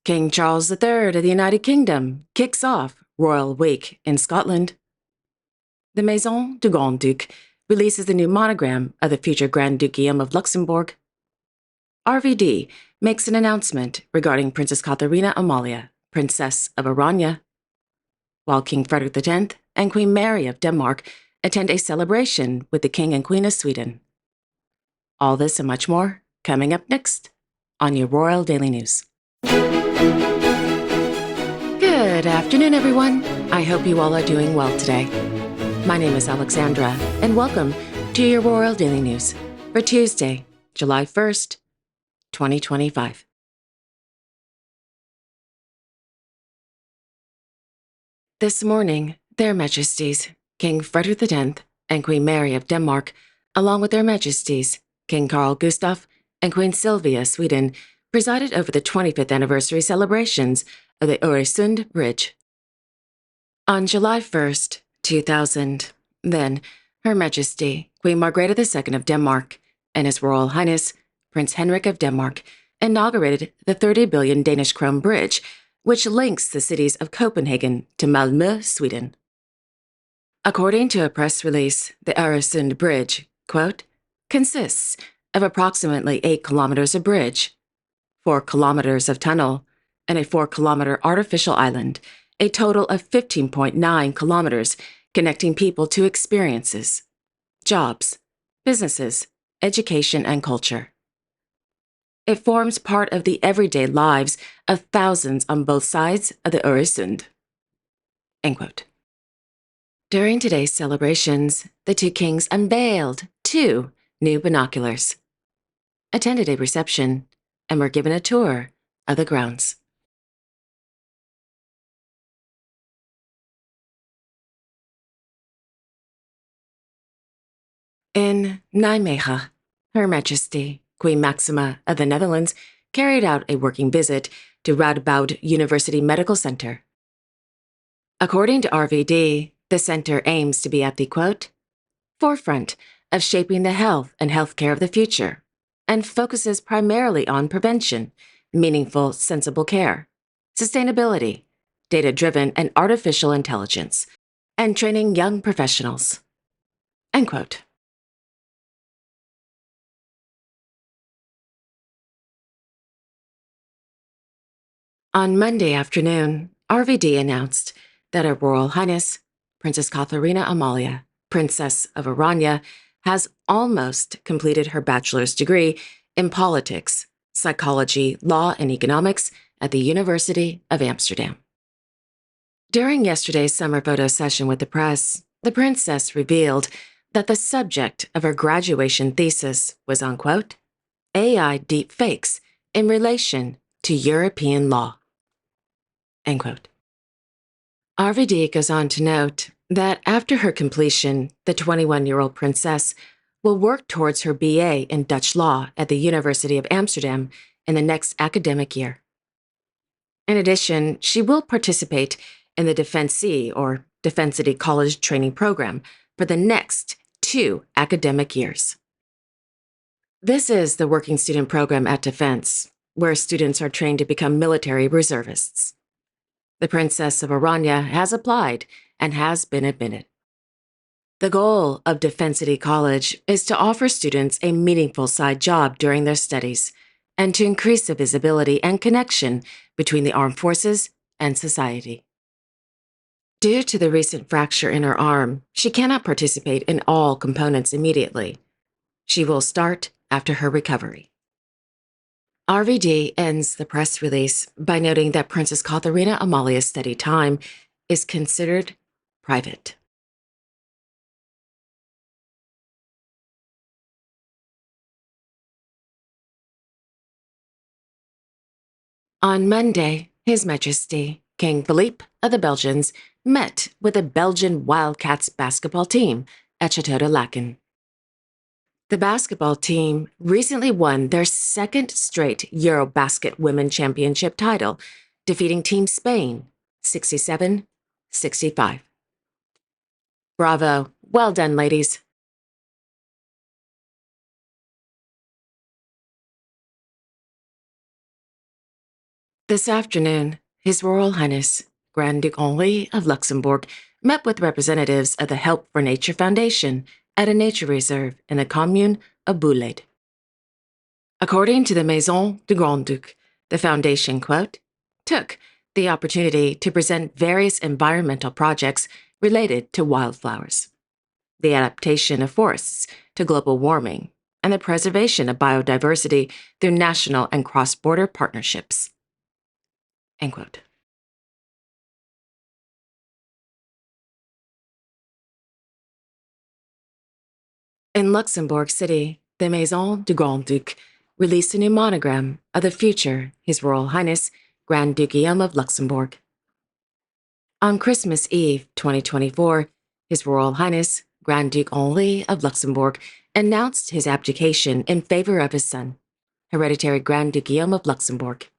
King Charles III of the United Kingdom kicks off Royal Week in Scotland. The Maison du Grand Duc releases the new monogram of the future Grand Dukedom of Luxembourg. RVD makes an announcement regarding Princess Katharina Amalia, Princess of Oranje, while King Frederick X and Queen Mary of Denmark attend a celebration with the King and Queen of Sweden. All this and much more coming up next on your Royal Daily News. Good afternoon, everyone. I hope you all are doing well today. My name is Alexandra, and welcome to your Royal Daily News for Tuesday, July 1st, 2025. This morning, Their Majesties, King Frederick X and Queen Mary of Denmark, along with Their Majesties, King Carl Gustaf and Queen Sylvia of Sweden, presided over the 25th anniversary celebrations of the Øresund Bridge. On July 1st, 2000, then, Her Majesty, Queen Margrethe II of Denmark, and His Royal Highness, Prince Henrik of Denmark, inaugurated the 30 billion Danish krone bridge, which links the cities of Copenhagen to Malmö, Sweden. According to a press release, the Øresund Bridge, quote, consists of approximately 8 kilometers of bridge, 4 kilometers of tunnel, and a 4-kilometer artificial island, a total of 15.9 kilometers connecting people to experiences, jobs, businesses, education, and culture. It forms part of the everyday lives of thousands on both sides of the Øresund. End quote. During today's celebrations, the two kings unveiled 2 new binoculars, attended a reception, and were given a tour of the grounds. In Nijmegen, Her Majesty, Queen Maxima of the Netherlands, carried out a working visit to Radboud University Medical Center. According to RVD, the center aims to be at the, quote, forefront of shaping the health and healthcare of the future, and focuses primarily on prevention, meaningful, sensible care, sustainability, data-driven and artificial intelligence, and training young professionals. End quote. On Monday afternoon, RVD announced that Her Royal Highness, Princess Katharina Amalia, Princess of Oranje, has almost completed her bachelor's degree in politics, psychology, law, and economics at the University of Amsterdam. During yesterday's summer photo session with the press, the princess revealed that the subject of her graduation thesis was on, quote, AI deepfakes in relation to European law. End quote. RVD goes on to note that after her completion, the 21-year-old princess will work towards her BA in Dutch law at the University of Amsterdam in the next academic year. In addition, she will participate in the Defensie or Defensity College training program for the next 2 academic years. This is the working student program at Defense, where students are trained to become military reservists. The Princess of Oranje has applied and has been admitted. The goal of Defensity College is to offer students a meaningful side job during their studies and to increase the visibility and connection between the armed forces and society. Due to the recent fracture in her arm, she cannot participate in all components immediately. She will start after her recovery. RVD ends the press release by noting that Princess Katharina Amalia's study time is considered private. On Monday, His Majesty, King Philippe of the Belgians, met with the Belgian Wildcats basketball team at Chateau de Laken. The basketball team recently won their 2nd straight Eurobasket Women Championship title, defeating Team Spain 67-65. Bravo. Well done, ladies. This afternoon, His Royal Highness Grand Duke Henri of Luxembourg met with representatives of the Help for Nature Foundation at a nature reserve in the commune of Bouled. According to the Maison du Grand-Duc, the foundation, quote, took the opportunity to present various environmental projects related to wildflowers, the adaptation of forests to global warming, and the preservation of biodiversity through national and cross-border partnerships. End quote. In Luxembourg City, the Maison du Grand-Duc released a new monogram of the future His Royal Highness Grand Duke Guillaume of Luxembourg. On Christmas Eve 2024, His Royal Highness Grand Duke Henri of Luxembourg announced his abdication in favor of his son, Hereditary Grand Duke Guillaume of Luxembourg.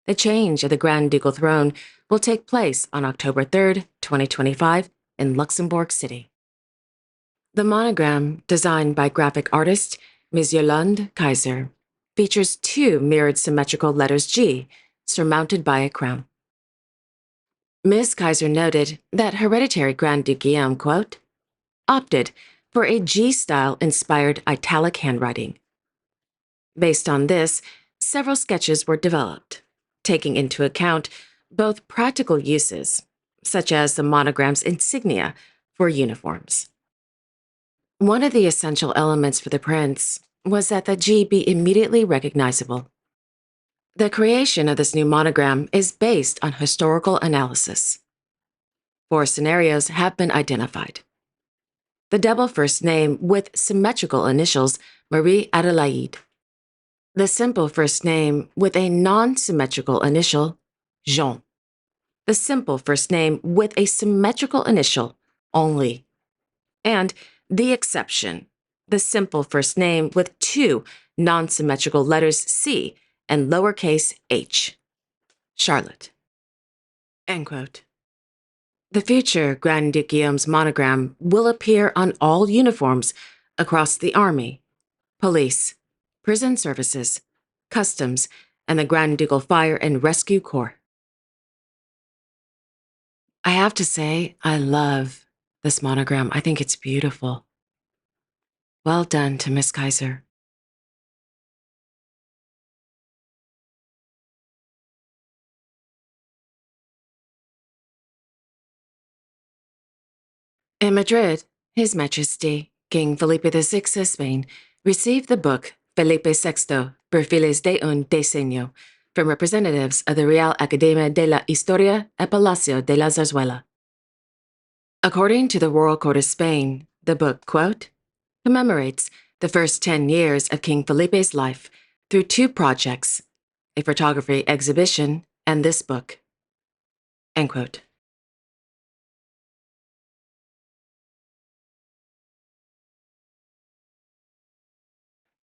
The change of the Grand Ducal throne will take place on October 3, 2025, in Luxembourg City. The monogram, designed by graphic artist Ms. Yolande Kaiser, features two mirrored symmetrical letters G, surmounted by a crown. Ms. Kaiser noted that Hereditary Grand Duke Guillaume, quote, opted for a G-style inspired italic handwriting. Based on this, several sketches were developed, taking into account both practical uses, such as the monogram's insignia for uniforms. One of the essential elements for the prince was that the G be immediately recognizable. The creation of this new monogram is based on historical analysis. 4 scenarios have been identified. The double first name with symmetrical initials Marie Adelaide. The simple first name with a non-symmetrical initial, Jean. The simple first name with a symmetrical initial, Henri. And the exception, the simple first name with 2 non-symmetrical letters C and lowercase h, Charlotte. End quote. The future Grand Duke Guillaume's monogram will appear on all uniforms across the Army, Police, Prison Services, Customs, and the Grand Ducal Fire and Rescue Corps. I have to say, I love this monogram. I think it's beautiful. Well done to Miss Kaiser. In Madrid, His Majesty, King Felipe VI of Spain, received the book Felipe VI, Perfiles de un Diseño, from representatives of the Real Academia de la Historia at Palacio de la Zarzuela. According to the Royal Court of Spain, the book, quote, commemorates the first 10 years of King Felipe's life through 2 projects, a photography exhibition and this book. End quote.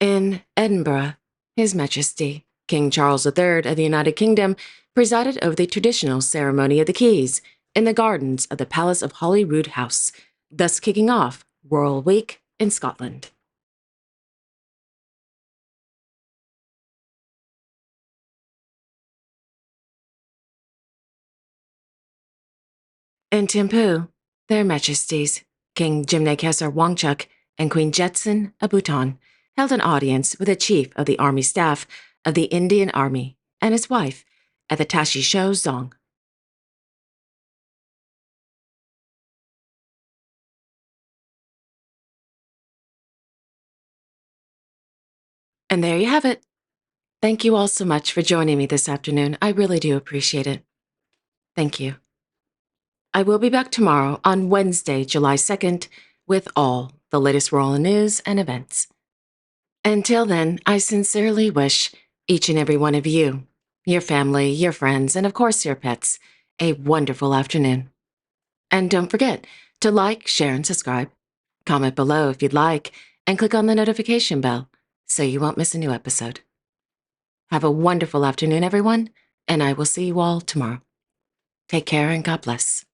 In Edinburgh, His Majesty, King Charles III of the United Kingdom, presided over the traditional ceremony of the keys in the gardens of the Palace of Holyrood House, thus kicking off Royal Week in Scotland. In Thimphu, Their Majesties, King Jimne Kheser Wangchuck and Queen Jetson of Bhutan held an audience with the Chief of the Army Staff of the Indian Army and his wife at the Tashi Sho Zong. And there you have it. Thank you all so much for joining me this afternoon. I really do appreciate it. Thank you. I will be back tomorrow on Wednesday, July 2nd, with all the latest royal news and events. Until then, I sincerely wish each and every one of you, your family, your friends, and of course your pets, a wonderful afternoon. And don't forget to like, share, and subscribe. Comment below if you'd like, and click on the notification bell so you won't miss a new episode. Have a wonderful afternoon, everyone, and I will see you all tomorrow. Take care and God bless.